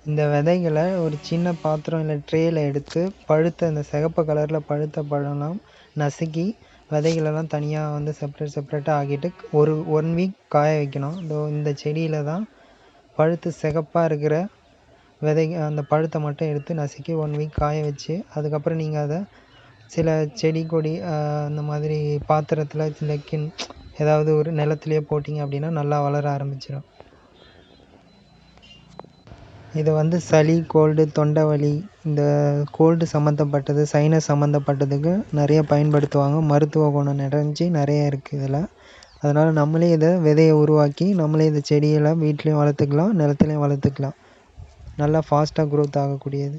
இந்த விதைகளை ஒரு சின்ன பாத்திரம் இல்லை ட்ரேயில் எடுத்து பழுத்த இந்த சிகப்பு கலரில் பழுத்த பழம்லாம் நசுக்கி விதைகளெல்லாம் தனியாக வந்து செப்பரேட்டாக ஆக்கிட்டு ஒரு 1 வீக் காய வைக்கணும். இந்த செடியில் தான் பழுத்து சிகப்பாக இருக்கிற அந்த பழத்தை மட்டும் எடுத்து நசுக்கி 1 வீக் காய வச்சு அதுக்கப்புறம் நீங்கள் அதை சில செடி கொடி அந்த மாதிரி பாத்திரத்தில் சில ஏதாவது ஒரு நிலத்துலையே போட்டிங்க அப்படின்னா நல்லா வளர ஆரம்பிச்சிடும். இதை வந்து சளி, கோல்டு, தொண்டை வலி, இந்த கோல்டு சம்மந்தப்பட்டது, சைனஸ் சம்மந்தப்பட்டதுக்கு நிறைய பயன்படுத்துவாங்க. மருத்துவ குணம் நிறைய இருக்குது இதில். அதனால் நம்மளே இதை விதையை உருவாக்கி நம்மளே இந்த செடியெல்லாம் வீட்லேயும் வளர்த்துக்கலாம், நிலத்துலையும் வளர்த்துக்கலாம். நல்லா ஃபாஸ்ட்டாக க்ரோத் ஆகக்கூடியது.